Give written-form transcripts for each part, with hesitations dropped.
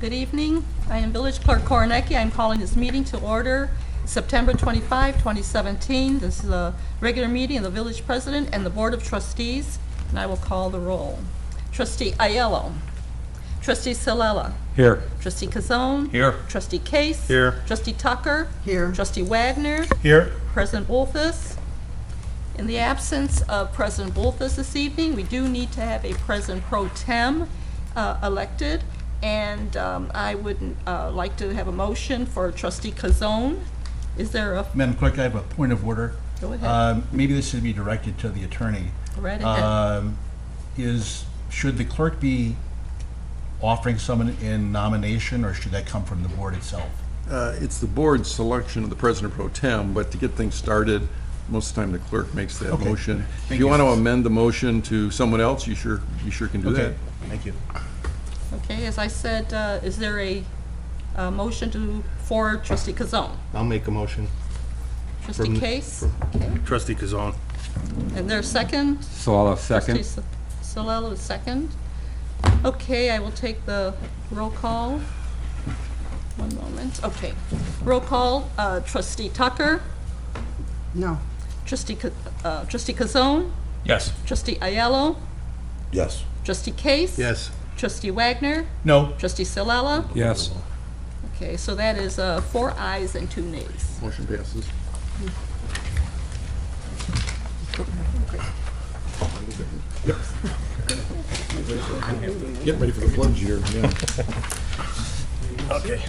Good evening. I am Village Clerk Koronecki. I'm calling this meeting to order September 25, 2017. This is a regular meeting of the Village President and the Board of Trustees, and I will call the roll. Trustee Aiello. Trustee Salela. Here. Trustee Kazone. Here. Trustee Case. Here. Trustee Tucker. Here. Trustee Wagner. Here. President Wolfus. In the absence of President Wolfus this evening, we do need to have a President Pro Tem elected, and I would like to have a motion for Trustee Kazone. Is there a... Madam Clerk, I have a point of order. Go ahead. Maybe this should be directed to the attorney. Go right ahead. Should the clerk be offering someone in nomination, or should that come from the board itself? It's the board's selection of the president pro tem, but to get things started, most of the time the clerk makes that Okay. motion. If Thank you you. want to amend the motion to someone else, you sure can do that. Okay, thank you. Okay, as I said, is there a motion for Trustee Kazone? I'll make a motion. Trustee Case? Okay. Trustee Kazone. And there's second? Salela, second. Trustee Salela is second. Okay, I will take the roll call. One moment. Okay. Roll call, Trustee Tucker, No. Trustee Kazone, Yes. Trustee Aiello, Yes. Trustee Case. Yes. Trustee Wagner, No, Trustee Salela. Yes. Okay, so that is 4 ayes and 2 nays. Motion passes. Get ready for the plunge here. Okay.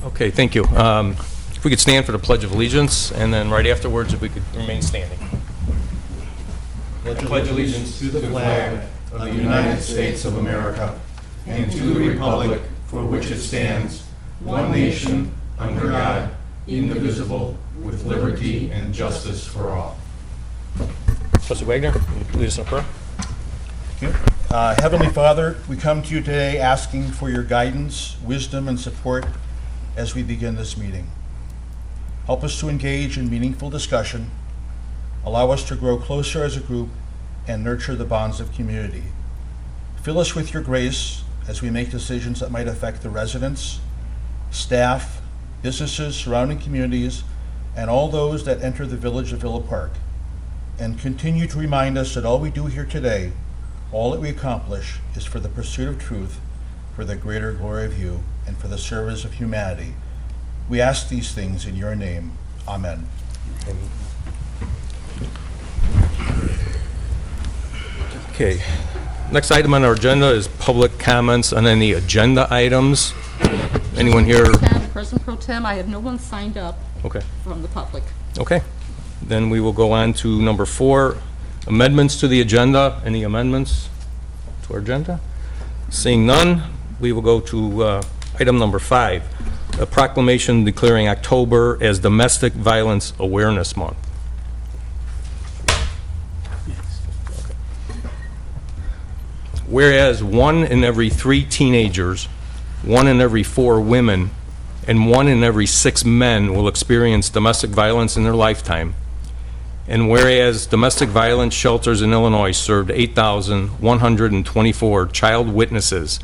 Okay, thank you. If we could stand for the Pledge of Allegiance, and then right afterwards, if we could remain standing. I pledge allegiance to the flag of the United States of America and to the republic for which it stands, one nation, under God, indivisible, with liberty and justice for all. Trustee Wagner, will you lead us in a prayer? Heavenly Father, we come to you today asking for your guidance, wisdom, and support as we begin this meeting. Help us to engage in meaningful discussion, allow us to grow closer as a group, and nurture the bonds of community. Fill us with your grace as we make decisions that might affect the residents, staff, businesses, surrounding communities, and all those that enter the village of Villa Park. And continue to remind us that all we do here today, all that we accomplish, is for the pursuit of truth, for the greater glory of you, and for the service of humanity. We ask these things in your name. Amen. Okay. Next item on our agenda is public comments on any agenda items. Anyone here? President Pro Tem, I have no one signed up Okay. from the public. Okay. Then we will go on to number 4, amendments to the agenda. Any amendments to our agenda? Seeing none, we will go to item number 5, a proclamation declaring October as Domestic Violence Awareness Month. Whereas 1 in every 3 teenagers, 1 in every 4 women, and 1 in every 6 men will experience domestic violence in their lifetime. And whereas domestic violence shelters in Illinois served 8,124 child witnesses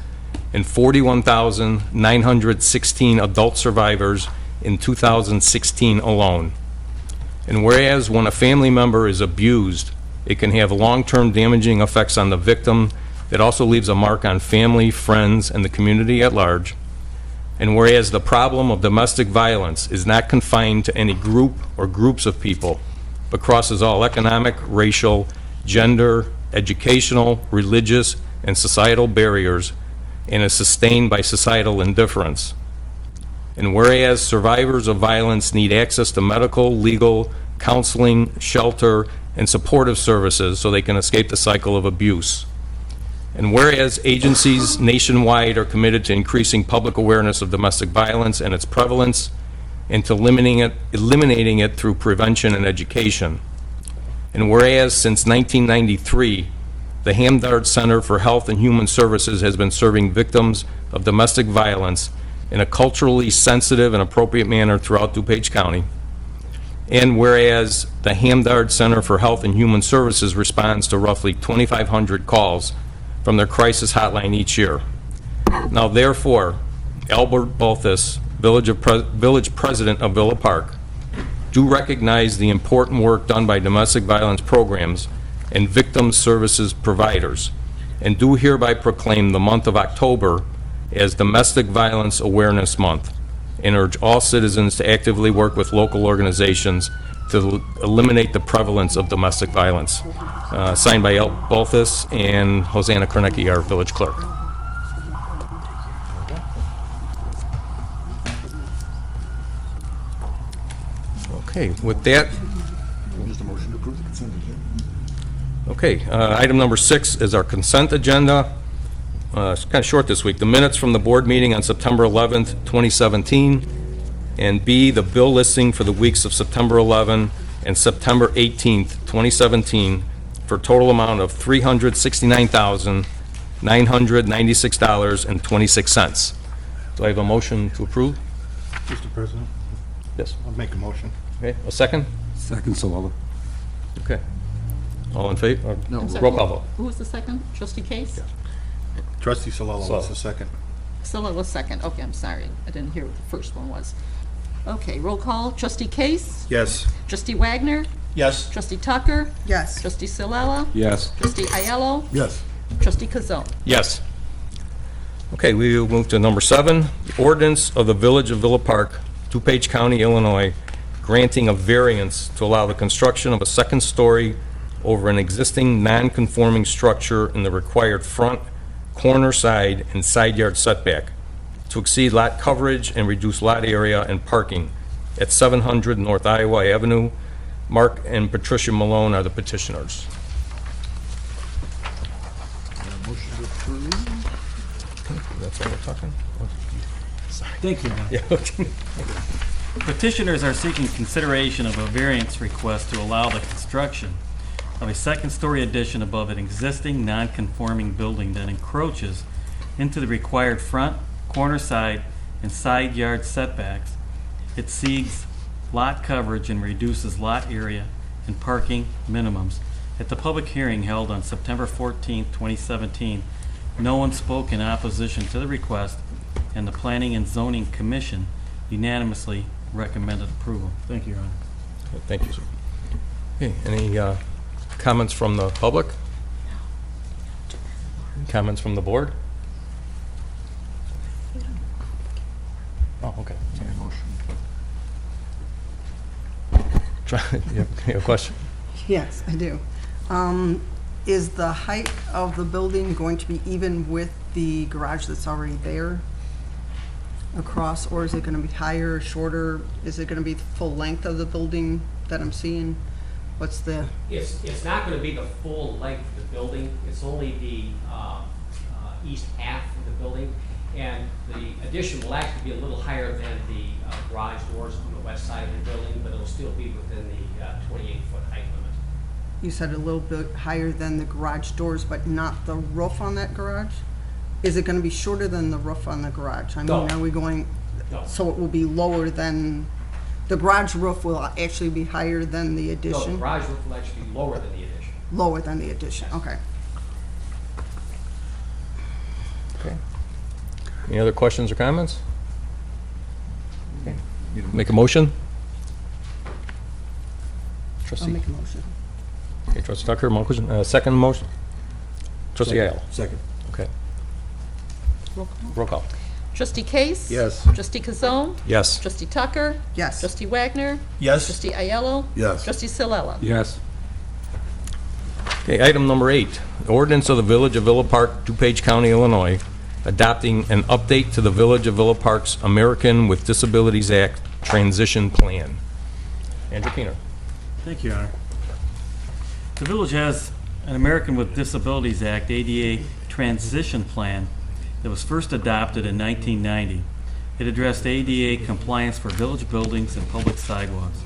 and 41,916 adult survivors in 2016 alone. And whereas when a family member is abused, it can have long-term damaging effects on the victim that also leaves a mark on family, friends, and the community at large. And whereas the problem of domestic violence is not confined to any group or groups of people, but crosses all economic, racial, gender, educational, religious, and societal barriers, and is sustained by societal indifference. And whereas survivors of violence need access to medical, legal, counseling, shelter, and supportive services so they can escape the cycle of abuse. And whereas agencies nationwide are committed to increasing public awareness of domestic violence and its prevalence, and to eliminating it through prevention and education. And whereas since 1993, the Hamdard Center for Health and Human Services has been serving victims of domestic violence in a culturally sensitive and appropriate manner throughout DuPage County. And whereas the Hamdard Center for Health and Human Services responds to roughly 2,500 calls from their crisis hotline each year. Now therefore, Albert Balthus, Village President of Villa Park, do recognize the important work done by domestic violence programs and victim services providers, and do hereby proclaim the month of October as Domestic Violence Awareness Month, and urge all citizens to actively work with local organizations to eliminate the prevalence of domestic violence. Signed by Al Balthus and Hosanna Kornecki, our village clerk. Okay, with that, Just a motion to approve the consent agenda. okay, item number 6 is our consent agenda. It's kind of short this week. The minutes from the board meeting on September 11th, 2017, and B, the bill listing for the weeks of September 11 and September 18th, 2017, for a total amount of $369,996.26. Do I have a motion to approve? Mr. President, Yes. I'll make a motion. Okay, a second? Second, Solella. Okay. All in favor? No. I'm sorry, Roll call vote. Who was the second? Trustee Case? Trustee Solella was Solella. the second. Scylla was second. Okay, I'm sorry. I didn't hear what the first one was. Okay, roll call. Trustee Case? Yes. Trustee Wagner? Yes. Trustee Tucker? Yes. Trustee Sillella? Yes. Trustee Aiello? Yes. Trustee Kazone? Yes. Okay, we will move to number 7, the ordinance of the Village of Villa Park, DuPage County, Illinois, granting a variance to allow the construction of a second story over an existing non-conforming structure in the required front, corner side, and side yard setback to exceed lot coverage and reduce lot area and parking at 700 North Iowa Avenue. Mark and Patricia Malone are the petitioners. Motion to approve. That's all we're talking? Thank you. Yeah, okay. Petitioners are seeking consideration of a variance request to allow the construction of a second-story addition above an existing non-conforming building that encroaches into the required front, corner side, and side yard setbacks. It exceeds lot coverage and reduces lot area and parking minimums. At the public hearing held on September 14, 2017, no one spoke in opposition to the request, and the Planning and Zoning Commission unanimously recommended approval. Thank you, Your Honor. Thank you, sir. Okay, any comments from the public? Comments from the board? Oh, okay. Try, you have a question? Yes, I do. Is the height of the building going to be even with the garage that's already there across, or is it going to be higher or shorter? Is it going to be the full length of the building that I'm seeing? What's the, It's not going to be the full length of the building. It's only the east half of the building. And the addition will actually be a little higher than the garage doors on the west side of the building, but it'll still be within the 28-foot height limit. you said a little bit higher than the garage doors, but not the roof on that garage? Is it going to be shorter than the roof on the garage? I mean, No. are we going, No. so it will be lower than, the garage roof will actually be higher than the No, the addition? garage roof will actually be lower than the addition. Lower than the addition, okay. Okay. Any other questions or comments? Okay. Make a motion? I'll Trustee, make a motion. okay, Trustee Tucker, motion, second motion? Trustee Aiello? Second. Okay. Roll call. Trustee Case? Yes. Trustee Kazone? Yes. Trustee Tucker? Yes. Trustee Wagner? Yes. Trustee Aiello? Yes. Trustee Sillella? Yes. Okay, item number 8, ordinance of the Village of Villa Park, DuPage County, Illinois, adopting an update to the Village of Villa Park's American with Disabilities Act Transition Plan. Andrew Keener. Thank you, Your Honor. The village has an American with Disabilities Act, ADA transition plan that was first adopted in 1990. It addressed ADA compliance for village buildings and public sidewalks.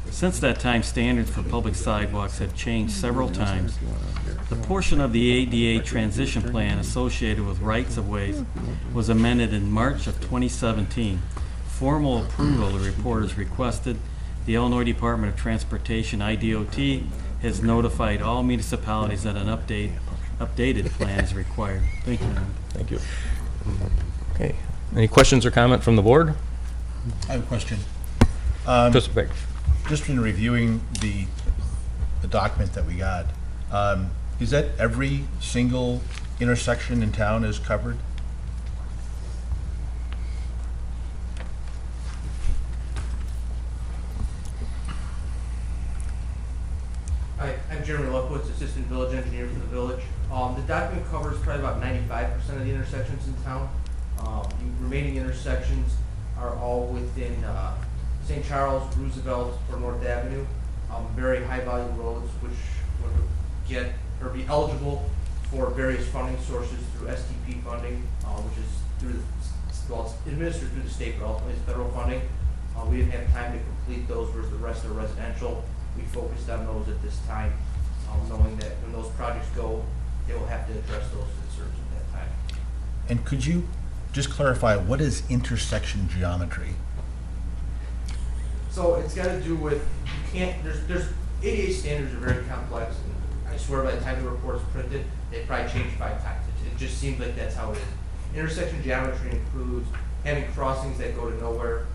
Since that time, standards for public sidewalks have changed several times. The portion of the ADA transition plan associated with rights-of-ways was amended in March of 2017. Formal approval of the report is requested. The Illinois Department of Transportation, IDOT, has notified all municipalities that an updated plan is required. Thank you, Your Honor. Thank you. Okay. Any questions or comment from the board? I have a question. Trustee Baker. Just in reviewing the document that we got, is that every single intersection in town is covered? Hi, I'm Jeremy Lefkowitz, Assistant Village Engineer for the village. The document covers probably about 95% of the intersections in town. The remaining intersections are all within St. Charles, Roosevelt, or North Avenue. Very high-value roads which would get or be eligible for various funding sources through STP funding, which is through the, well, it's administered through the state, but ultimately it's federal funding. We didn't have time to complete those versus the rest are residential. We focused on those at this time, knowing that when those projects go, they will have to address those concerns at that time. And could you just clarify, what is intersection geometry? So it's got to do with, you can't, there's ADA standards are very complex, and I swear by the time the report's printed, they probably changed 5 times. It just seems like that's how it is. Intersection geometry includes having crossings that go to nowhere.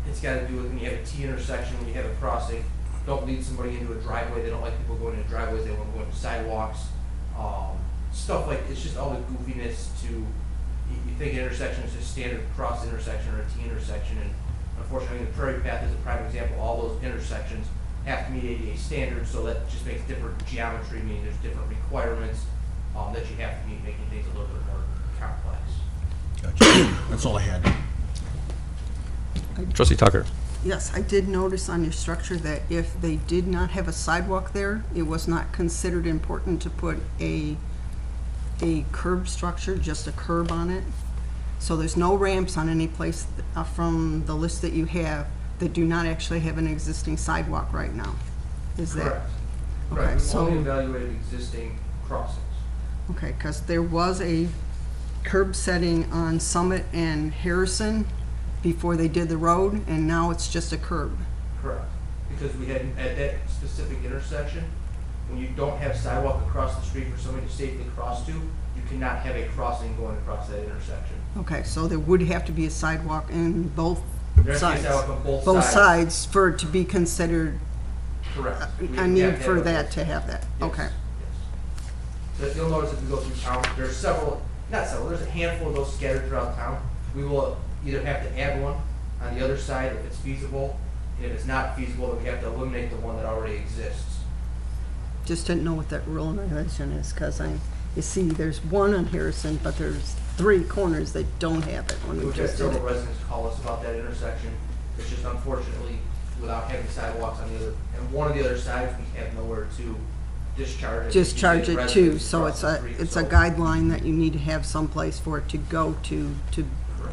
It's got to do with when you have a T intersection, when you have a crossing, don't lead somebody into a driveway. They don't like people going into driveways. They want to go into sidewalks. Stuff like, it's just all the goofiness to, you think an intersection is just standard cross intersection or a T intersection, and unfortunately the Prairie Path is a prime example. All those intersections have to meet ADA standards, so that just makes different geometry, meaning there's different requirements that you have to meet, making things a little bit more complex. Gotcha. That's all I had. Trustee Tucker. Yes, I did notice on your structure that if they did not have a sidewalk there, it was not considered important to put a curb structure, just a curb on it. So there's no ramps on any place from the list that you have that do not actually have an existing sidewalk right now. Is that? Correct. Okay, Right, we've so- only evaluated existing crossings. Okay, because there was a curb setting on Summit and Harrison before they did the road, and now it's just a curb. Correct. Because we had, at that specific intersection, when you don't have sidewalk across the street for somebody to safely cross to, you cannot have a crossing going across that intersection. Okay, so there would have to be a sidewalk in both There has to be a sides. sidewalk on both Both sides. sides for it to be considered, Correct. We I have mean, to for have that both. to have that. Yes, Okay. yes. So if you'll notice if we go through town, there's several, not several, there's a handful of those scattered throughout town. We will either have to add one on the other side if it's feasible. If it's not feasible, then we have to eliminate the one that already exists. Just didn't know what that rule and regulation is, because you see, there's one on Harrison, but there's 3 corners that don't have it when we We've had just did several it. residents call us about that intersection. It's just unfortunately, without having sidewalks on the other, and one of the other sides, we have nowhere to discharge it. Discharge Usually it too, residents so across the street, it's a so- guideline that you need to have someplace for it to go to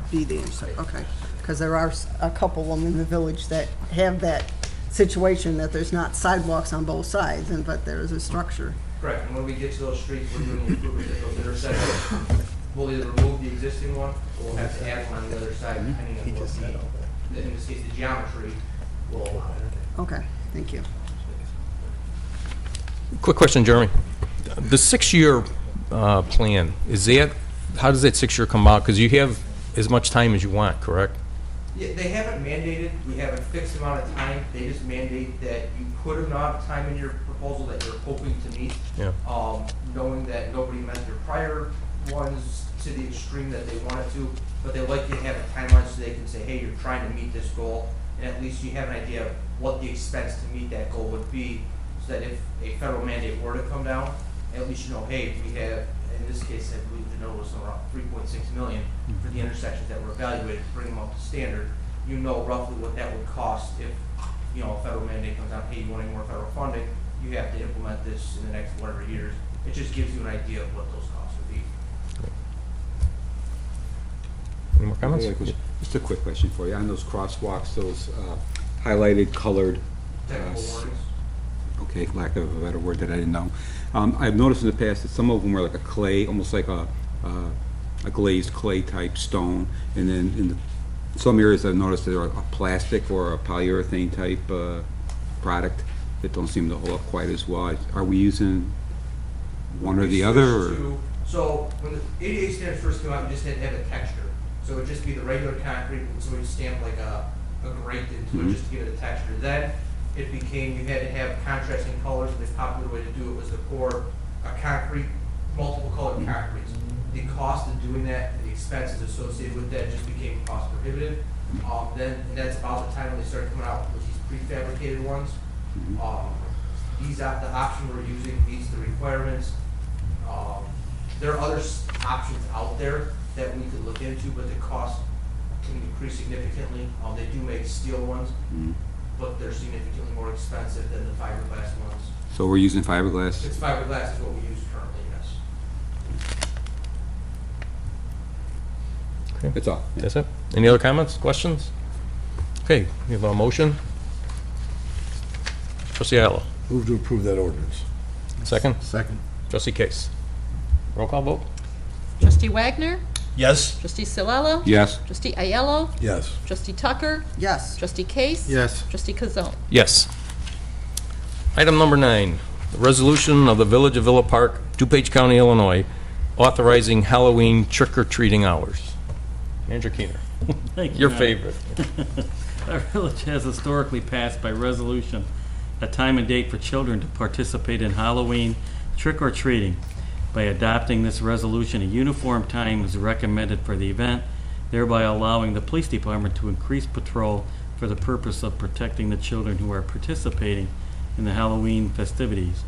be the intersection, okay. Because there are a couple of them in the village that have that situation, that there's not sidewalks on both sides, but there's a structure. Correct, and when we get to those streets, we're doing improvements at those intersections. We'll either remove the existing one, or we'll have to add one on the other side, depending on what the, in this case, the geometry will allow. Okay, thank you. Quick question, Jeremy. The 6-year plan, is that, how does that 6-year come out? Because you have as much time as you want, correct? Yeah, they haven't mandated, we have a fixed amount of time, they just mandate that you put an amount of time in your proposal that you're hoping to meet. Yeah. Knowing that nobody met their prior ones to the extreme that they wanted to, but they like you to have a timeline so they can say, hey, you're trying to meet this goal, and at least you have an idea of what the expense to meet that goal would be, so that if a federal mandate were to come down, at least you know, hey, we have, in this case, I believe the number was around 3.6 million for the intersections that were evaluated to bring them up to standard. You know roughly what that would cost if, you know, a federal mandate comes out, hey, you want any more federal funding, you have to implement this in the next whatever years. It just gives you an idea of what those costs would be. Any more comments? Just a quick question for you. On those crosswalks, those highlighted, colored, Technical warnings. okay, lack of a better word that I didn't know. I've noticed in the past that some of them are like a clay, almost like a glazed clay type stone, and then in some areas I've noticed they're a plastic or a polyurethane type product that don't seem to hold up quite as well. Are we using one or the other? Or? So when the ADA standards first came out, you just had to have a texture. So it would just be the regular concrete, and so we stamped like a grate into it just to give it a texture. Then it became, you had to have contrasting colors, and the popular way to do it was to pour a concrete, multiple colored concretes. The cost of doing that, and the expenses associated with that just became cost prohibitive. Then, and that's about the time when they started coming out with these prefabricated ones. The option we're using meets the requirements. There are other options out there that we could look into, but the cost can increase significantly. They do make steel ones, but they're significantly more expensive than the fiberglass ones. So we're using fiberglass? It's fiberglass is what we use currently, yes. That's all. That's it? Any other comments, questions? Okay, we have a motion. Trustee Ayala, Move to approve that ordinance. second. Second. Trustee Case. Roll call vote? Trustee Wagner, Yes? trustee Silella, Yes. trustee Aiello, Yes. trustee Tucker, Yes. trustee Case. Yes. Trustee Kazone. Yes. Item number 9, the resolution of the Village of Villa Park, DuPage County, Illinois, authorizing Halloween trick-or-treating hours. Andrew Keener, Thank you, your Mayor. favorite. Our village has historically passed by resolution a time and date for children to participate in Halloween trick-or-treating. By adopting this resolution, a uniform time is recommended for the event, thereby allowing the police department to increase patrol for the purpose of protecting the children who are participating in the Halloween festivities.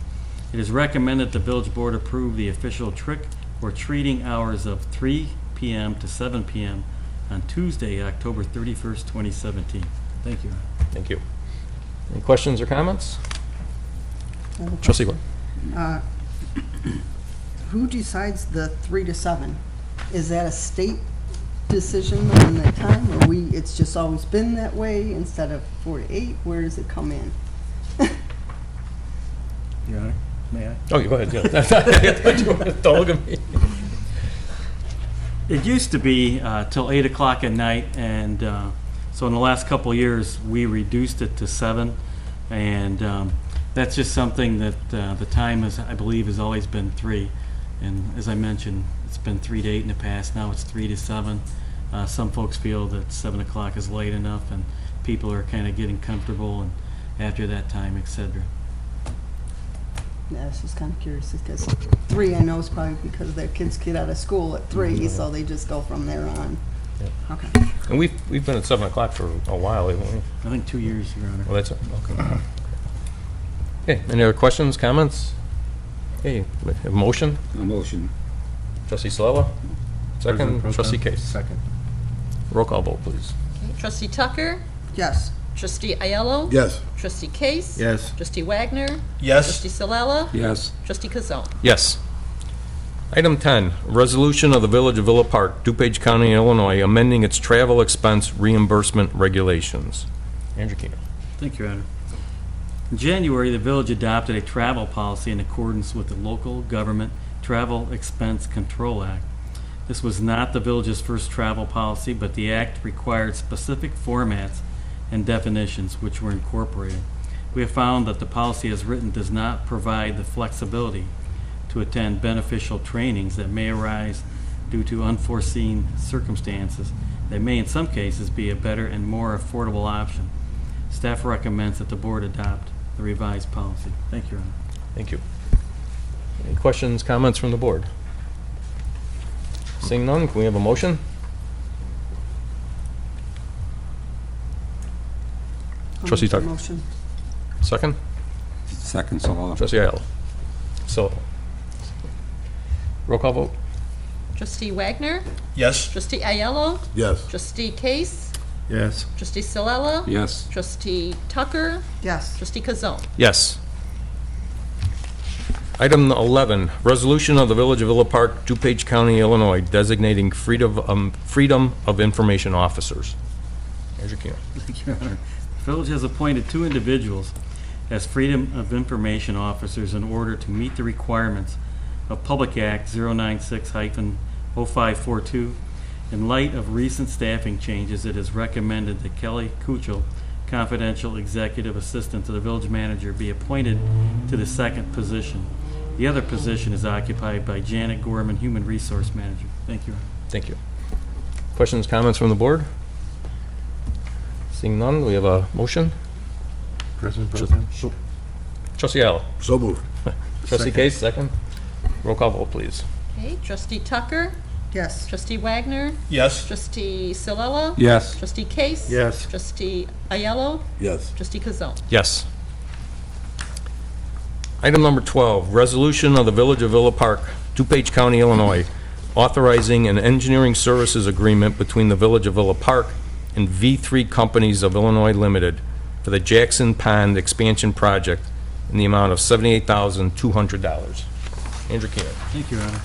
It is recommended the village board approve the official trick-or-treating hours of 3 p.m. to 7 p.m. on Tuesday, October 31st, 2017. Thank you. Thank you. Any questions or comments? Trustee Gordon. Who decides the 3 to 7? Is that a state decision on the time, or it's just always been that way instead of 4 to 8? Where does it come in? Your Honor, may I? Oh, you go ahead, yeah. Don't look at me. It used to be till 8 o'clock at night, and so in the last couple of years, we reduced it to 7, and that's just something that the time is, I believe, has always been 3. And as I mentioned, it's been 3 to 8 in the past, now it's 3 to 7. Some folks feel that 7 o'clock is late enough, and people are kind of getting comfortable and after that time, et cetera. Yeah, I was just kind of curious, because 3 I know is probably because their kids get out of school at 3, so they just go from there on. Yeah. Okay. And we've been at 7 o'clock for a while, haven't we? I think 2 years, Your Honor. Well, that's, okay. Okay, any other questions, comments? Okay, we have a motion. A motion. Trustee Silella, second. President Pro Trustee Tem. Case. Second. Roll call vote, please. Okay, trustee Tucker, Yes. trustee Aiello. Yes. Trustee Case. Yes. Trustee Wagner, Yes? trustee Silella, Yes. trustee Kazone. Yes. Item 10, resolution of the Village of Villa Park, DuPage County, Illinois, amending its travel expense reimbursement regulations. Andrew Keener. Thank you, Your Honor. In January, the village adopted a travel policy in accordance with the Local Government Travel Expense Control Act. This was not the village's first travel policy, but the act required specific formats and definitions which were incorporated. We have found that the policy as written does not provide the flexibility to attend beneficial trainings that may arise due to unforeseen circumstances that may in some cases be a better and more affordable option. Staff recommends that the board adopt the revised policy. Thank you, Your Honor. Thank you. Any questions, comments from the board? Seeing none, can we have a motion? I'll Trustee make the Tucker. Motion. Second? Second, Solala. Trustee Ayala. So, roll call vote? Trustee Wagner, Yes? trustee Aiello, Yes. trustee Case, Yes. trustee Silella, Yes. trustee Tucker, Yes. trustee Kazone. Yes. Item 11, resolution of the Village of Villa Park, DuPage County, Illinois, designating freedom of information officers. Andrew Keener. Thank you, Your Honor. The village has appointed 2 individuals as Freedom of Information Officers in order to meet the requirements of Public Act 096-0542. In light of recent staffing changes, it is recommended that Kelly Kuchel, confidential executive assistant to the village manager, be appointed to the second position. The other position is occupied by Janet Gorman, Human Resource Manager. Thank you. Thank you. Questions, comments from the board? Seeing none, we have a motion. President Pro Tem? Trustee Allen. So moved. Trustee Case, second. Roll call vote, please. Okay, Trustee Tucker, Yes. Trustee Wagner, Yes? Trustee Silella, Yes. Trustee Case. Yes. Trustee Ayello, Yes. Trustee Kazone. Yes. Item number 12, resolution of the Village of Villa Park, DuPage County, Illinois, authorizing an engineering services agreement between the Village of Villa Park and V3 Companies of Illinois Limited for the Jackson Pond Expansion Project in the amount of $78,200. Andrew Keenan. Thank you, Your Honor.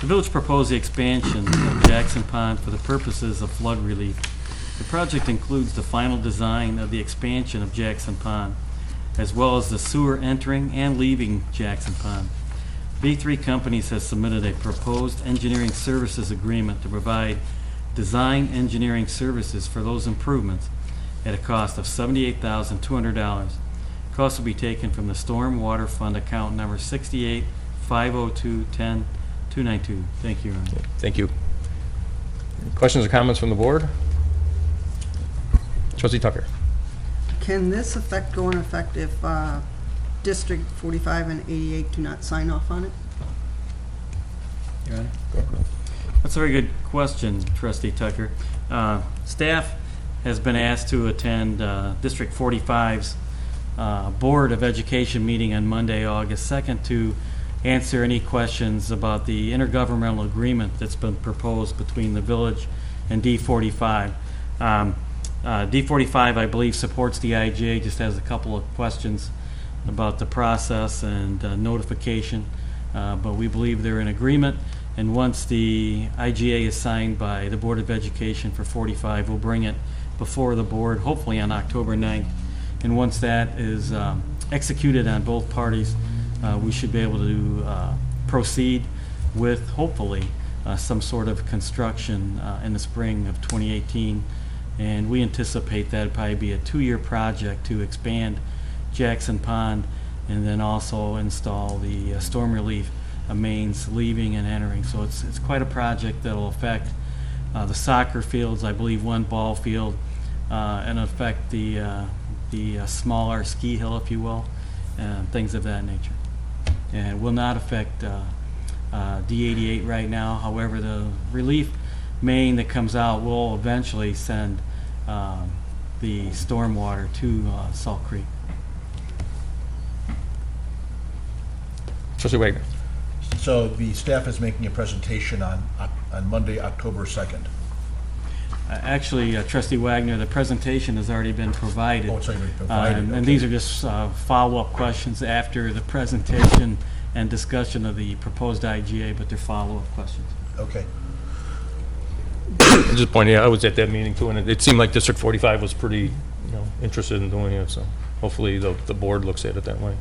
The village proposed the expansion of Jackson Pond for the purposes of flood relief. The project includes the final design of the expansion of Jackson Pond, as well as the sewer entering and leaving Jackson Pond. V3 Companies has submitted a proposed engineering services agreement to provide design engineering services for those improvements at a cost of $78,200. Costs will be taken from the Storm Water Fund account number 68-502-10-292. Thank you, Your Honor. Thank you. Any questions or comments from the board? Trustee Tucker. Can this effect go in effect if District 45 and 88 do not sign off on it? Your Honor? That's a very good question, Trustee Tucker. Staff has been asked to attend District 45's Board of Education meeting on Monday, August 2nd, to answer any questions about the intergovernmental agreement that's been proposed between the village and D45. D45, I believe, supports the IGA, just has a couple of questions about the process and notification, but we believe they're in agreement, and once the IGA is signed by the Board of Education for 45, we'll bring it before the board, hopefully on October 9th, and once that is executed on both parties, we should be able to proceed with, hopefully, some sort of construction in the spring of 2018. And we anticipate that it'd probably be a 2-year project to expand Jackson Pond and then also install the storm relief mains leaving and entering. So it's quite a project that'll affect the soccer fields, I believe one ball field, and affect the smaller ski hill, if you will, things of that nature. And will not affect D88 right now. However, the relief main that comes out will eventually send the stormwater to Salt Creek. Trustee Wagner. So the staff is making a presentation on Monday, October 2nd. Actually, Trustee Wagner, the presentation has already been provided. Oh, it's already been provided, And okay. these are just follow-up questions after the presentation and discussion of the proposed IGA, but they're follow-up questions. Okay. I just pointing out, I was at that meeting too, and it seemed like District 45 was pretty, interested in doing it, so hopefully the board looks at it that way.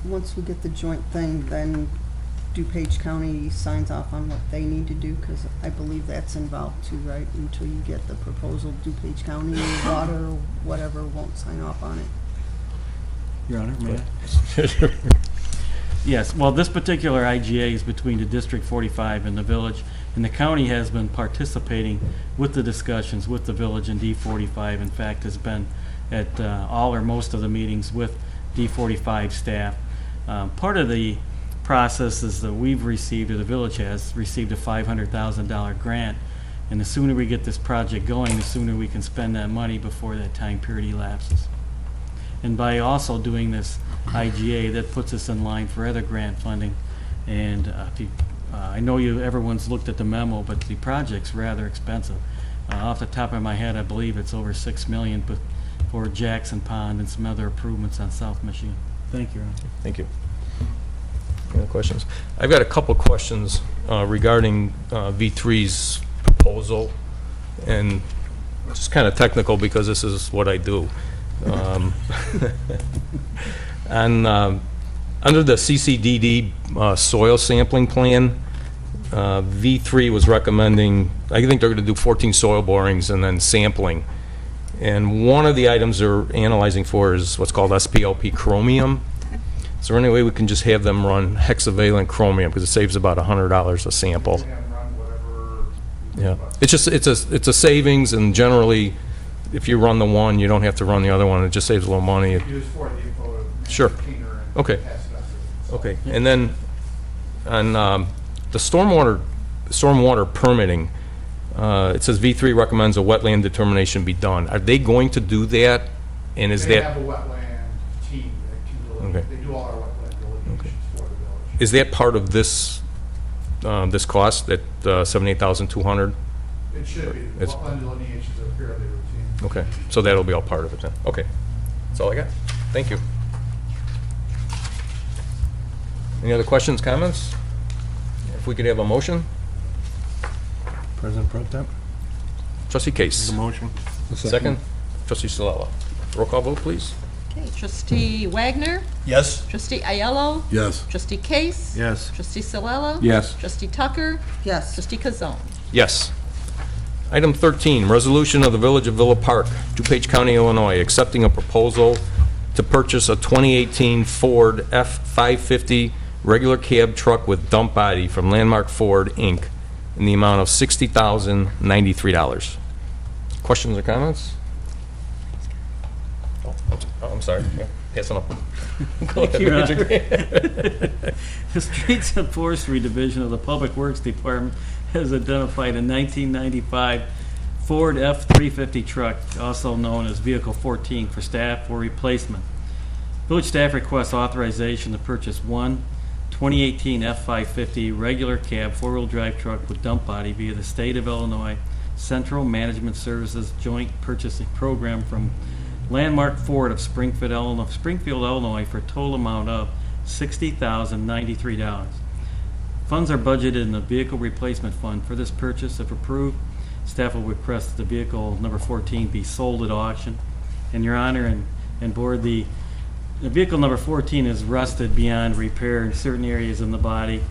Once we get the joint thing, then DuPage County signs off on what they need to do, because I believe that's involved too, right? Until you get the proposal, DuPage County, water, or whatever, won't sign off on it. Your Honor, may I? Yes, well, this particular IGA is between the District 45 and the village, and the county has been participating with the discussions with the village and D45. In fact, has been at all or most of the meetings with D45 staff. Part of the process is that we've received, or the village has received, a $500,000 grant, and the sooner we get this project going, the sooner we can spend that money before that time period elapses. And by also doing this IGA, that puts us in line for other grant funding. And I know everyone's looked at the memo, but the project's rather expensive. Off the top of my head, I believe it's over $6 million for Jackson Pond and some other improvements on South Michigan. Thank you, Your Honor. Thank you. Any other questions? I've got a couple questions regarding V3's proposal, and it's kind of technical because this is what I do. Under the CCDD soil sampling plan, V3 was recommending, I think they're going to do 14 soil borings and then sampling. And one of the items they're analyzing for is what's called SPLP chromium. Is there any way we can just have them run hexavalent chromium, because it saves about $100 a sample? Yeah, it's just, it's a savings, and generally, if you run the one, you don't have to run the other one, it just saves a little money. Use for the info to Sure. cleaner and Okay. pass it on to them. Okay, and then on the stormwater permitting, it says V3 recommends a wetland determination be done. Are they going to do that? And is They that, have a wetland team that can Okay. they do all our wetland delineations for the village. is that part of this, this cost, that $78,200? It should be. It's- Wetland delineations are fairly routine. Okay, so that'll be all part of it then. Okay, that's all I got. Thank you. Any other questions, comments? If we could have a motion? President Pro Tem? Trustee Case. Motion. Second. Trustee Salella. Roll call vote, please. Okay, trustee Wagner, Yes? trustee Aiello, Yes. trustee Case. Yes. Trustee Salella. Yes. Trustee Tucker, Yes. trustee Kazone. Yes. Item 13, resolution of the Village of Villa Park, DuPage County, Illinois, accepting a proposal to purchase a 2018 Ford F-550 regular cab truck with dump body from Landmark Ford, Inc., in the amount of $60,093. Questions or comments? Oh, I'm sorry. Yeah, passing up. Go ahead, Your raise your Honor. hand. The Streets and Forestry Division of the Public Works Department has identified a 1995 Ford F-350 truck, also known as Vehicle 14, for staff for replacement. Village staff requests authorization to purchase one 2018 F-550 regular cab four-wheel drive truck with dump body via the State of Illinois Central Management Services Joint Purchasing Program from Landmark Ford of Springfield, Illinois, for a total amount of $60,093. Funds are budgeted in the Vehicle Replacement Fund for this purchase. If approved, staff will request that the vehicle number 14 be sold at auction. And Your Honor and Board, the vehicle number 14 is rusted beyond repair in certain areas in the body,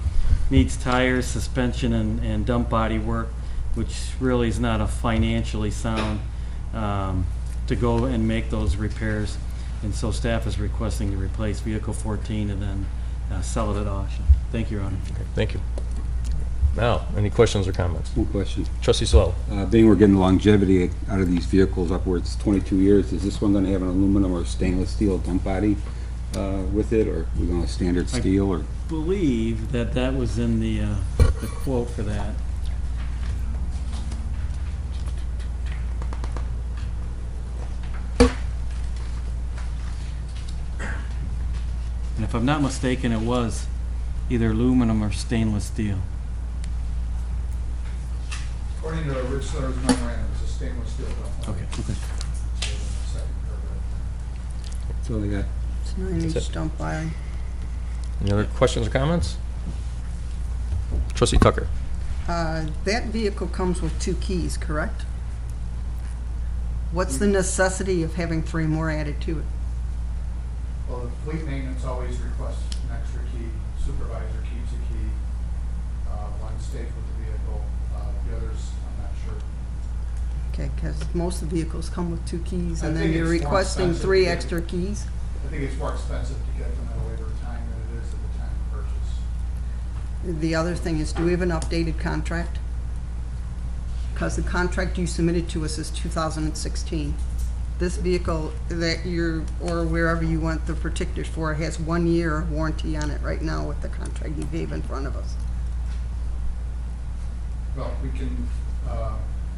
needs tires, suspension, and dump body work, which really is not a financially sound to go and make those repairs. And so staff is requesting to replace vehicle 14 and then sell it at auction. Thank you, Your Honor. Okay, thank you. Now, any questions or comments? One question. Trustee Salella. Being we're getting longevity out of these vehicles, upwards 22 years, is this one going to have an aluminum or stainless steel dump body with it, or are we going to standard steel, or? Believe that was in the quote for that. And if I'm not mistaken, it was either aluminum or stainless steel. According to Rich Sutter's memorandum, it's a stainless steel dump. Okay. Second paragraph. That's all I got. It's That's 9-inch it. dump body. Any other questions or comments? Trustee Tucker. That vehicle comes with 2 keys, correct? What's the necessity of having 3 more added to it? Well, the fleet maintenance always requests an extra key. Supervisor keeps a key. One stays with the vehicle. The others, I'm not sure. Okay, because most of the vehicles come with 2 keys, I and then think you're it's more requesting expensive 3 to get- extra keys? I think it's more expensive to get them at a later time than it is at the time of purchase. The other thing is, do we have an updated contract? Because the contract you submitted to us is 2016. This vehicle that you're, or wherever you want the particulars for, has 1 year warranty on it right now with the contract you gave in front of us. Well, we can,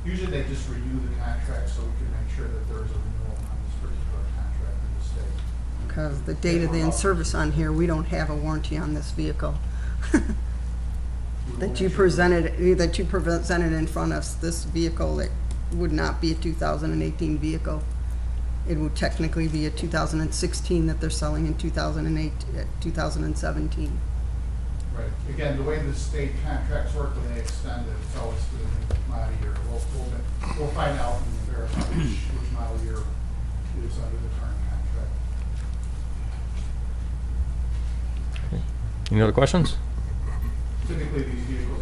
usually they just renew the contract so we can make sure that there's a renewal on this particular contract with the state. Because the date of the in-service on here, we don't have a warranty on this vehicle. That you presented in front of us, this vehicle, it would not be a 2018 vehicle. It would technically be a 2016 that they're selling in 2017. Right. Again, the way the state contracts work, when they extend it, it's always for the new model year. We'll find out and verify which model year is under the current contract. Any other questions? Typically, these vehicles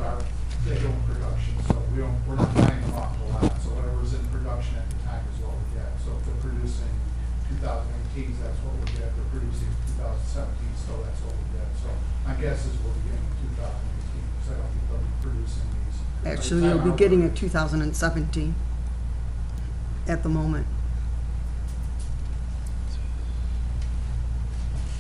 they go in production, so we're not buying them off the lot. So whatever's in production at the time is what we get. So if they're producing 2018 2018, that's what we get. We're producing 2017, so that's what we get. So my guess is we'll be getting 2018, because I don't think they'll be producing these. By the Actually, time you'll be our- getting a 2017 at the moment.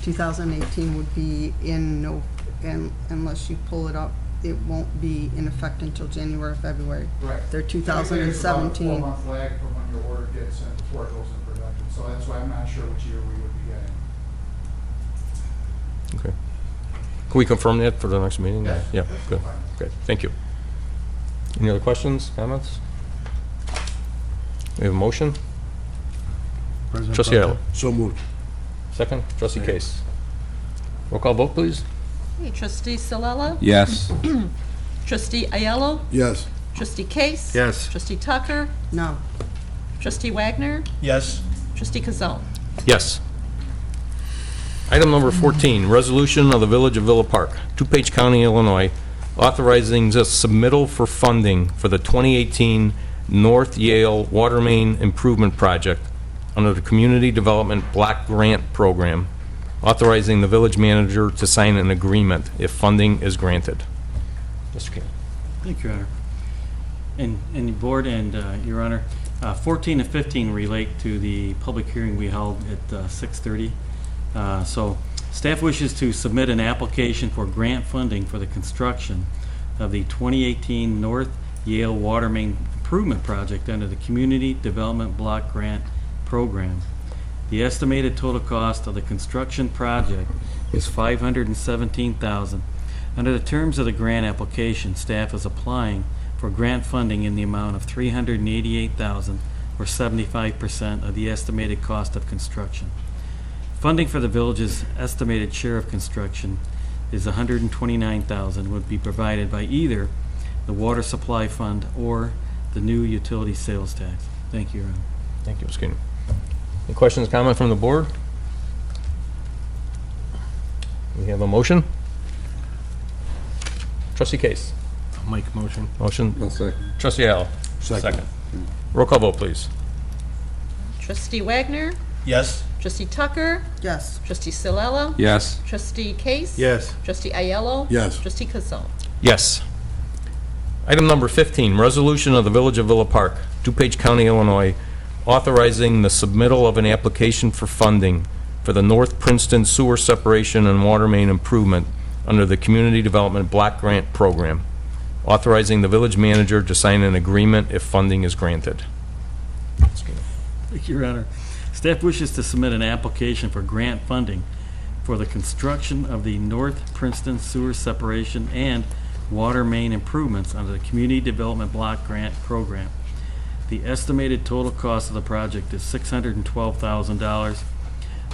2018 would be in no, and unless you pull it up, it won't be in effect until January, February. Right. They're Typically, there's about a 2017. 4-month lag from when your order gets in before it goes in production. So that's why I'm not sure which year we would be getting. Okay. Can we confirm that for the next meeting? Yes, Yeah, that's good. fine. Good, thank you. Any other questions, comments? We have a motion? President Trustee Pro Ayala. Tem. So moved. Second, trustee Case. Roll call vote, please. Okay, Trustee Salella? Yes. Trustee Ayello? Yes. Trustee Case? Yes. Trustee Tucker? No. Trustee Wagner? Yes? Trustee Kazone? Yes. Item number 14, resolution of the Village of Villa Park, DuPage County, Illinois, authorizing the submittal for funding for the 2018 North Yale Water Main Improvement Project under the Community Development Block Grant Program, authorizing the village manager to sign an agreement if funding is granted. Mr. King. Thank you, Your Honor. And the board and Your Honor, 14 and 15 relate to the public hearing we held at 6:30. So staff wishes to submit an application for grant funding for the construction of the 2018 North Yale Water Main Improvement Project under the Community Development Block Grant Program. The estimated total cost of the construction project is $517,000. Under the terms of the grant application, staff is applying for grant funding in the amount of $388,000, or 75% of the estimated cost of construction. Funding for the village's estimated share of construction is $129,000, would be provided by either the Water Supply Fund or the new utility sales tax. Thank you, Your Honor. Thank you, Mr. King. Any questions, comment from the board? We have a motion? Trustee Case. I'll make a motion. Motion. I'll second. Trustee Al. Second. Roll call vote, please. Trustee Wagner? Yes? Trustee Tucker? Yes. Trustee Salella? Yes. Trustee Case? Yes. Trustee Ayello? Yes. Trustee Kazone? Yes. Item number 15, resolution of the Village of Villa Park, DuPage County, Illinois, authorizing the submittal of an application for funding for the North Princeton Sewer Separation and Water Main Improvement under the Community Development Block Grant Program, authorizing the village manager to sign an agreement if funding is granted. Thank you, Your Honor. Staff wishes to submit an application for grant funding for the construction of the North Princeton Sewer Separation and Water Main Improvements under the Community Development Block Grant Program. The estimated total cost of the project is $612,000.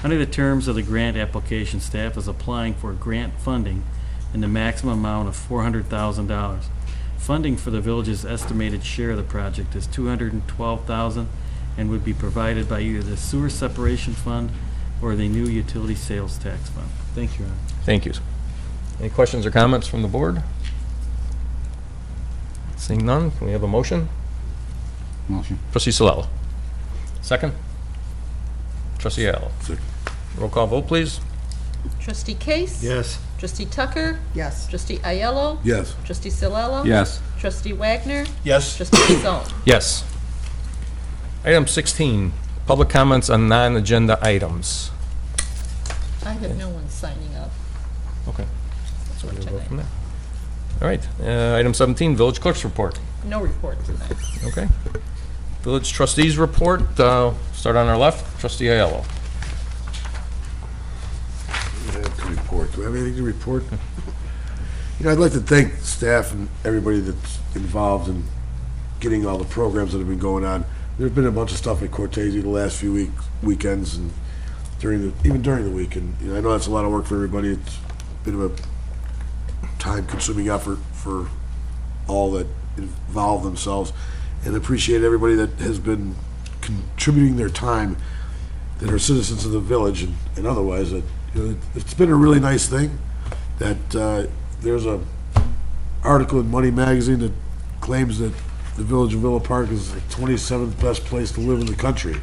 Under the terms of the grant application, staff is applying for grant funding in the maximum amount of $400,000. Funding for the village's estimated share of the project is $212,000 and would be provided by either the Sewer Separation Fund or the new Utility Sales Tax Fund. Thank you, Your Honor. Thank you. Any questions or comments from the board? Seeing none, can we have a motion? Motion. Trustee Salella. Second? Trustee Al. Second. Roll call vote, please. Trustee Case? Yes. Trustee Tucker? Yes. Trustee Ayello? Yes. Trustee Salella? Yes. Trustee Wagner? Yes? Trustee Kazone? Yes. Item 16, public comments on non-agenda items. I have no one signing up Okay. for We'll go tonight. from there. All right, item 17, village clerk's report. No report tonight. Okay. Village trustees report, start on our left, trustee Aiello. I have to report. Do I have anything to report? You know, I'd like to thank staff and everybody that's involved in getting all the programs that have been going on. There's been a bunch of stuff at Cortese the last few weekends and even during the week. And you know, I know that's a lot of work for everybody. It's a bit of a time-consuming effort for all that involve themselves, and appreciate everybody that has been contributing their time that are citizens of the village and otherwise. That, you know, it's been a really nice thing that there's a article in Money Magazine that claims that the village of Villa Park is the 27th best place to live in the country.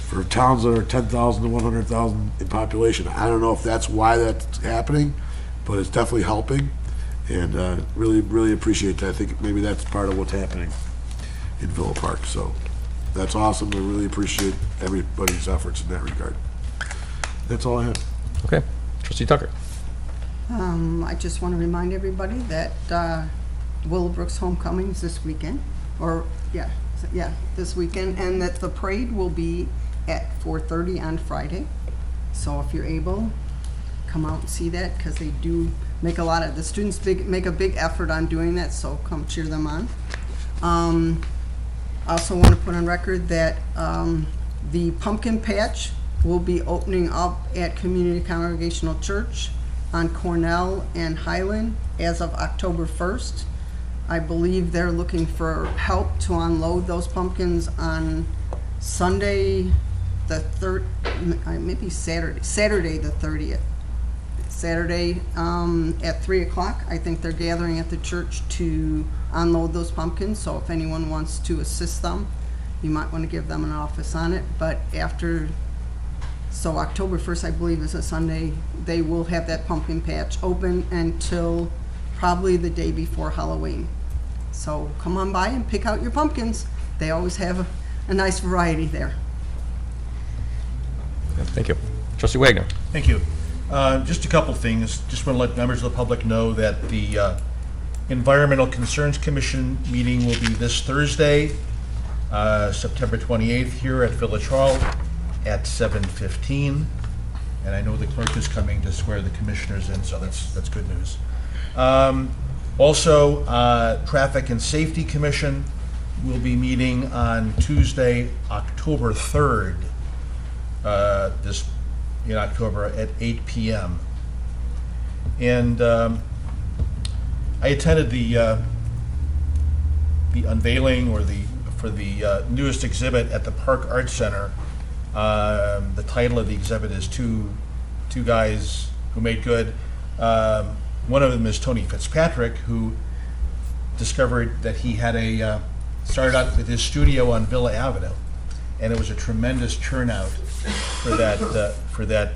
for towns that are 10,000 to 100,000 in population. I don't know if that's why that's happening, but it's definitely helping, and really, really appreciate that. I think maybe that's part of what's happening in Villa Park, so that's awesome. I really appreciate everybody's efforts in that regard. That's all I have. Okay. Trustee Tucker. I just want to remind everybody that Willowbrook's homecoming is this weekend, this weekend, and that the parade will be at 4:30 on Friday. So if you're able, come out and see that, because they do make the students make a big effort on doing that, so come cheer them on. I also want to put on record that the pumpkin patch will be opening up at Community Congregational Church on Cornell and Highland as of October 1st. I believe they're looking for help to unload those pumpkins on Sunday, the maybe Saturday the 30th. Saturday at 3 o'clock. I think they're gathering at the church to unload those pumpkins, so if anyone wants to assist them, you might want to give them an office on it. But so October 1st, I believe, is a Sunday, they will have that pumpkin patch open until probably the day before Halloween. So come on by and pick out your pumpkins. They always have a nice variety there. Thank you. Trustee Wagner. Thank you. Just a couple things. Just want to let members of the public know that the Environmental Concerns Commission meeting will be this Thursday, September 28th, here at Village Hall at 7:15. And I know the clerk is coming to swear the commissioners in, so that's good news. Also, Traffic and Safety Commission will be meeting on Tuesday, October 3rd, in October at 8 p.m. And I attended the unveiling for the newest exhibit at the Park Arts Center. The title of the exhibit is Two Guys Who Made Good. One of them is Tony Fitzpatrick, who discovered that he had started out with his studio on Villa Avenue, and it was a tremendous turnout for that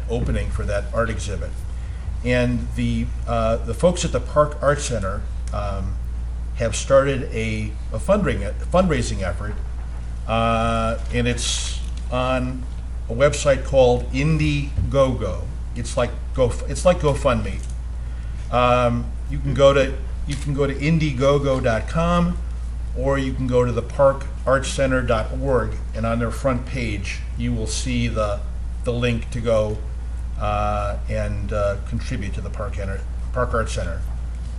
opening, for that art exhibit. And the folks at the Park Arts Center have started a fundraising effort, and it's on a website called Indiegogo. It's like GoFundMe. You can go to Indiegogo.com, or you can go to the parkartscenter.org, and on their front page you will see the link to go and contribute to the Park Arts Center.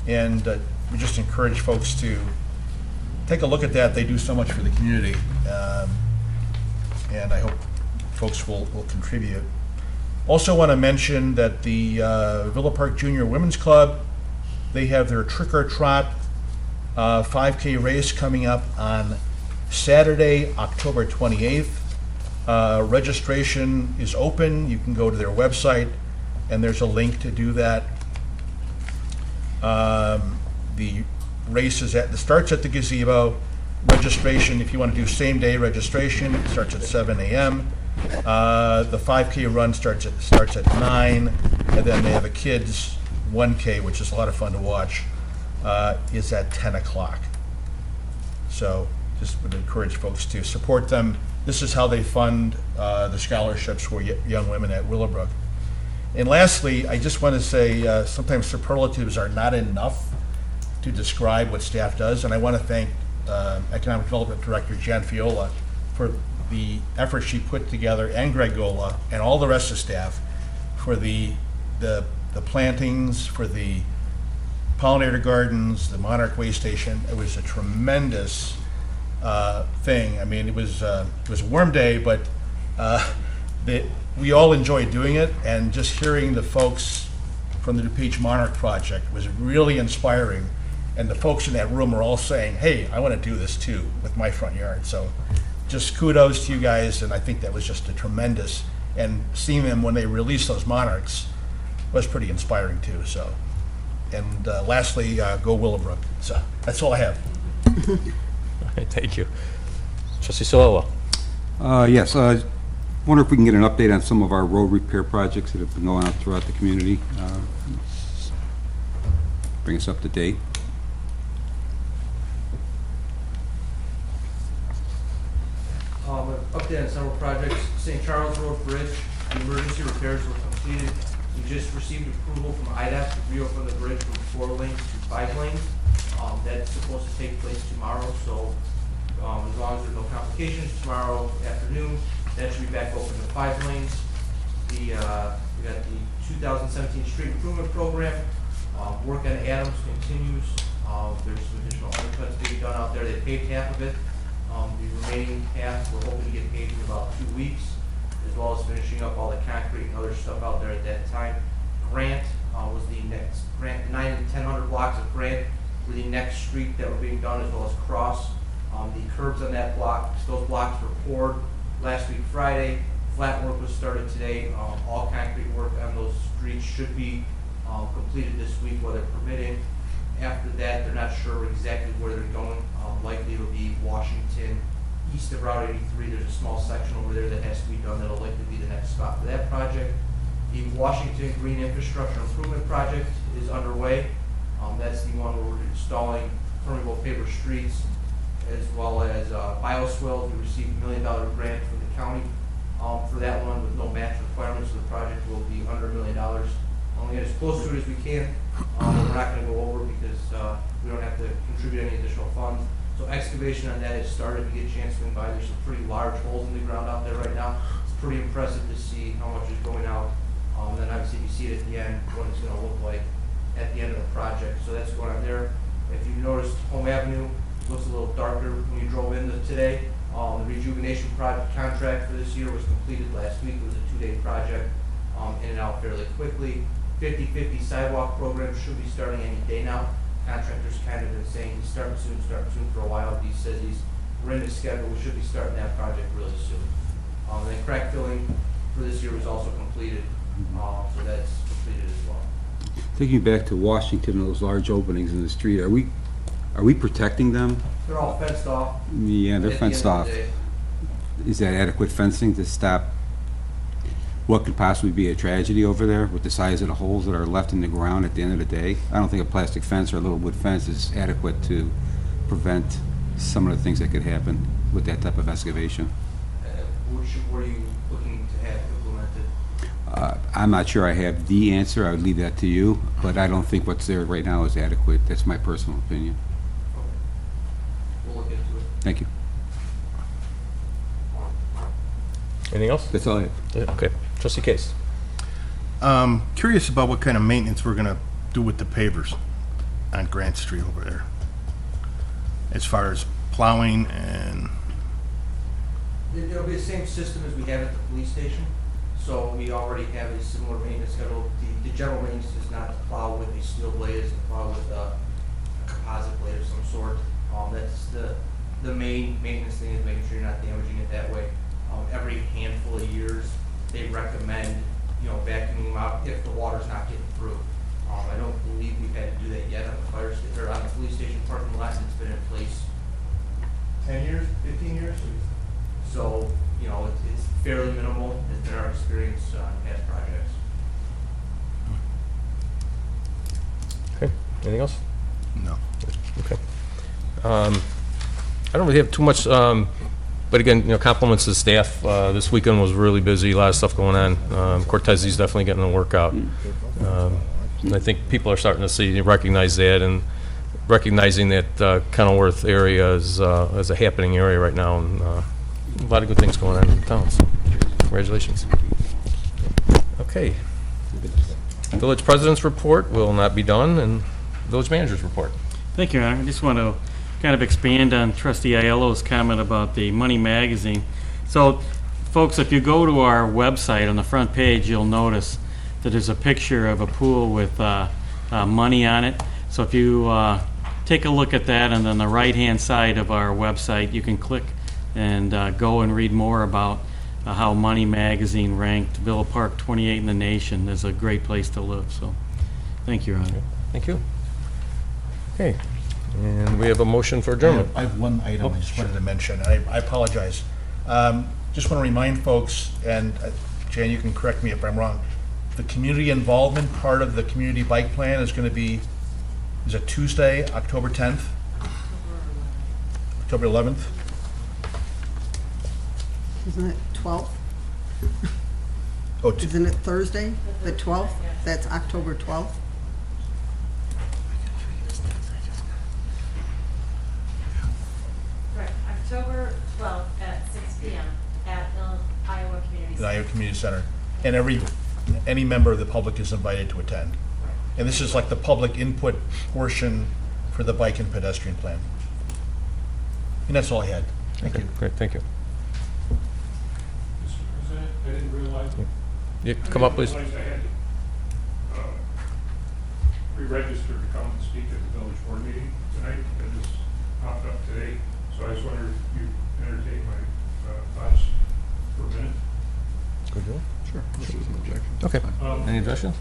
And we just encourage folks to take a look at that. They do so much for the community, and I hope folks will contribute. Also want to mention that the Villa Park Junior Women's Club, they have their Trick or Trot 5K race coming up on Saturday, October 28th. Registration is open. You can go to their website, and there's a link to do that. The race starts at the gazebo. Registration, if you want to do same-day registration, it starts at 7 a.m. The 5K run starts at 9, and then they have a kids 1K, which is a lot of fun to watch, is at 10 o'clock. So just would encourage folks to support them. This is how they fund the scholarships for young women at Willowbrook. And lastly, I just want to say sometimes superlatives are not enough to describe what staff does, and I want to thank Economic Development Director Jan Fiola for the effort she put together, and Greg Gola, and all the rest of staff for the plantings, for the pollinator gardens, the Monarch Way Station. It was a tremendous thing. I mean, it was a warm day, but we all enjoyed doing it, and just hearing the folks from the DuPage Monarch Project was really inspiring. And the folks in that room were all saying, hey, I want to do this too with my front yard. So just kudos to you guys, and I think that was just a tremendous, and seeing them when they released those monarchs was pretty inspiring too. So, and lastly, go Willowbrook. So that's all I have. All right, thank you. Trustee Solella. Yes, Wonder if we can get an update on some of our road repair projects that have been going on throughout the community. Bring us up to date. An update on several projects. St. Charles Road Bridge, the emergency repairs were completed. We just received approval from IDOT to reopen the bridge from 4 lanes to 5 lanes. That's supposed to take place tomorrow, so as long as there's no complications, tomorrow afternoon, that should be back open to 5 lanes. We got the 2017 Street Improvement Program. Work on Adams continues. There's some additional undercuts to be done out there. They paved half of it. The remaining half, we're hoping to get paved in about 2 weeks, as well as finishing up all the concrete and other stuff out there at that time. Grant was the next, Grant, 900 and 1000 blocks of Grant were the next street that were being done, as well as Cross. The curbs on that block, those blocks were poured last week Friday. Flat work was started today. All concrete work on those streets should be completed this week, weather permitting. After that, they're not sure exactly where they're going. Likely it'll be Washington, east of Route 83. There's a small section over there that has to be done. That'll likely be the next spot for that project. The Washington Green Infrastructure Improvement Project is underway. That's the one where we're installing permeable paver streets, as well as bioswales. We received $1 million grant from the county for that one with no match requirements. So the project will be under $1 million. We'll get as close to it as we can. We're not going to go over because we don't have to contribute any additional funds. So excavation on that has started. If you get a chance to swing by, there's some pretty large holes in the ground out there right now. It's pretty impressive to see how much is going out. And then obviously you see it at the end, what it's going to look like at the end of the project. So that's going on there. If you noticed, Home Avenue looks a little darker when you drove in today. The rejuvenation project contract for this year was completed last week. It was a 2-day project, in and out fairly quickly. 50/50 sidewalk program should be starting any day now. Contractor's kind of been saying he's starting soon for a while. He says we're in the schedule. We should be starting that project really soon. And then crack filling for this year was also completed, so that's completed as well. Taking you back to Washington, those large openings in the street, are we protecting them? They're all fenced off. Yeah, they're at the fenced end of off. the day. Is that adequate fencing to stop what could possibly be a tragedy over there with the size of the holes that are left in the ground at the end of the day? I don't think a plastic fence or a little wood fence is adequate to prevent some of the things that could happen with that type of excavation. What are you looking to have implemented? I'm not sure I have the answer. I would leave that to you, but I don't think what's there right now is adequate. That's my personal opinion. Okay. We'll look into it. Thank you. Anything else? That's all I have. Okay. Trustee Case. Curious about what kind of maintenance we're gonna do with the pavers on Grant Street over there. As far as plowing and, It'll be the same system as we have at the police station. So we already have a similar maintenance schedule. The general maintenance is not to plow with a steel blade, it's to plow with a composite blade of some sort. That's the main maintenance thing, is making sure you're not damaging it that way. Every handful of years, they recommend, vacuuming them out if the water's not getting through. I don't believe we've had to do that yet on the fire station, or on the police station parking lot. It's been in place 10 years, 15 years. So, it's fairly minimal. It's been our experience on past projects. Okay. Anything else? no. Okay. I don't really have too much, but again, compliments to the staff. This weekend was really busy, a lot of stuff going on. Cortesi's definitely getting the work out. And I think people are starting to recognize that, and recognizing that Kenilworth area is a happening area right now, and a lot of good things going on in town. So congratulations. Okay. Village President's report will not be done, and Village Manager's report. Thank you, Your Honor. I just want to kind of expand on Trustee Aiello's comment about the Money Magazine. So, folks, if you go to our website, on the front page, you'll notice that there's a picture of a pool with money on it. So if you take a look at that, and on the right-hand side of our website, you can click and go and read more about how Money Magazine ranked Villa Park 28 in the nation as a great place to live. So, thank you, Your Honor. Thank you. Okay. And we have a motion for adjournment. I have one item I just wanted to mention. I apologize. just want to remind folks, and Jan, you can correct me if I'm wrong, the community involvement part of the community bike plan is going to be, is it Tuesday, October 10th? October 11th? Isn't it 12th? Oh, Isn't it Thursday, the 12th? That's October 12th? Correct, October 12th at 6 PM at the Iowa Community the Center. Iowa Community Center. And any member of the public is invited to attend. And this is like the public input portion for the bike and pedestrian plan. And that's all I had. Thank you. Great, thank you. Mr. President, I didn't realize. Yeah, come up, please. I didn't realize I had to pre-register to come and speak at the village board meeting tonight. It just popped up today, so I just wondered if you entertain my thoughts for a minute. Good deal. Sure. Okay. Any objections?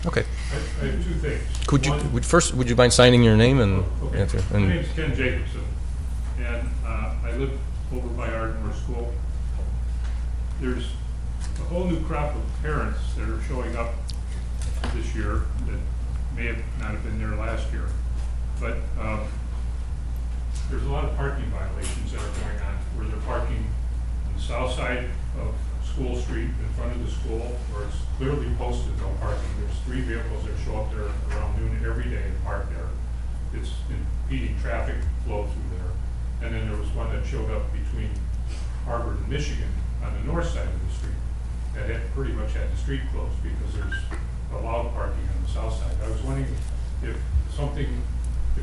Okay. I have two things. Could you, One- would you mind signing your name and Okay. answer? My And name's Ken Jacobson, and I live over by Ardmore School. There's a whole new crop of parents that are showing up this year that may have not have been there last year. But there's a lot of parking violations that are going on, where they're parking on the south side of School Street in front of the school, where it's clearly posted no parking. There's 3 vehicles that show up there around noon every day and park there. It's impeding traffic flow through there. And then there was one that showed up between Harvard and Michigan on the north side of the street that had pretty much had the street closed because there's allowed parking on the south side. I was wondering if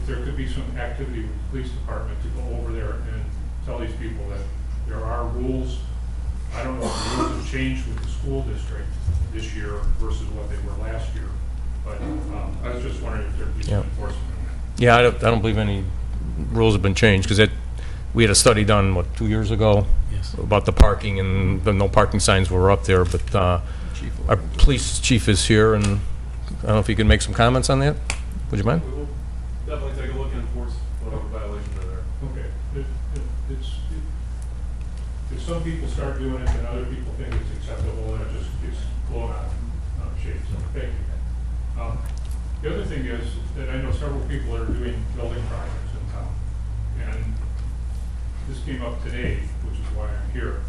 there could be some activity with the police department to go over there and tell these people that there are rules. I don't know if the rules have changed with the school district this year versus what they were last year, but I was just wondering if there'd be some Yeah. enforcement on that. yeah, I don't believe any rules have been changed, because we had a study done, 2 years ago? Yes. About the parking, and the no parking signs were up there, but our police chief is here, and I don't know if he can make some comments on that? Would you mind? We will definitely take a look and enforce whatever violations are there. Okay. If some people start doing it and other people think it's acceptable, then it just gets blown out of shape, so thank you. The other thing is that I know several people that are doing building projects in town. And this came up today, which is why I'm here.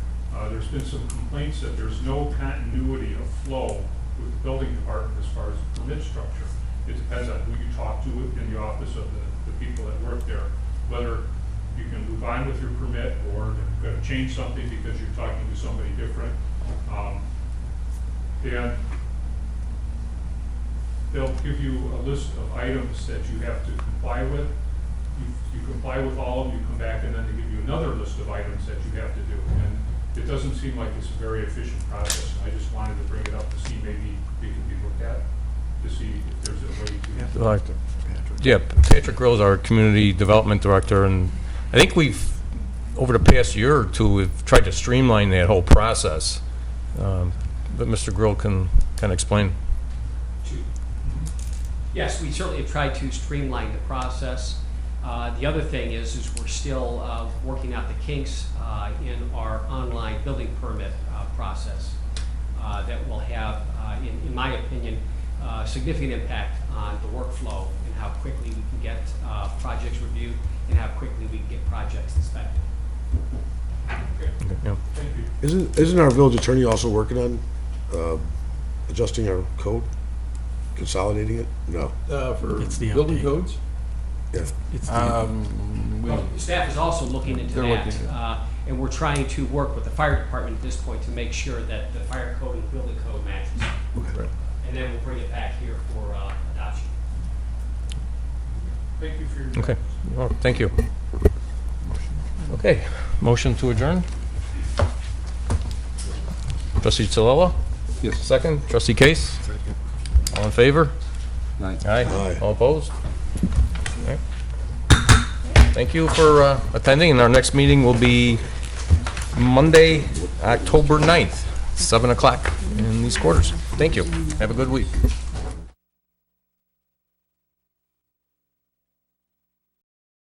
There's been some complaints that there's no continuity of flow with the building department as far as the permit structure. It depends on who you talk to in the office of the people that work there, whether you can move on with your permit or they're going to change something because you're talking to somebody different. And they'll give you a list of items that you have to comply with. You comply with all of them, you come back, and then they give you another list of items that you have to do. And it doesn't seem like it's a very efficient process. I just wanted to bring it up to see maybe it can be looked at, to see if there's a way to. Yeah, Patrick Rose, our community development director, and I think we've, over the past year or two, we've tried to streamline that whole process. But Mr. Grill can kind of explain. Yes, we certainly have tried to streamline the process. The other thing is we're still working out the kinks in our online building permit process that will have, in my opinion, significant impact on the workflow and how quickly we can get projects reviewed and how quickly we can get projects inspected. Yeah. Isn't our village attorney also working on adjusting our code? Consolidating it? No. For It's the building update. codes? Yeah. It's the- Well, staff is also looking into They're that, looking and we're trying to work with the fire department at this point to make sure that the fire code and building code matches. Okay. And then we'll bring it back here for adoption. Thank you for your. Okay, well, thank you. Okay, motion to adjourn? Trustee Chalala? Yes. Second? Trustee Case? All in favor? Aye. Aye. All opposed? All right. Thank you for attending, and our next meeting will be Monday, October 9th, 7 o'clock in these quarters. Thank you. Have a good week.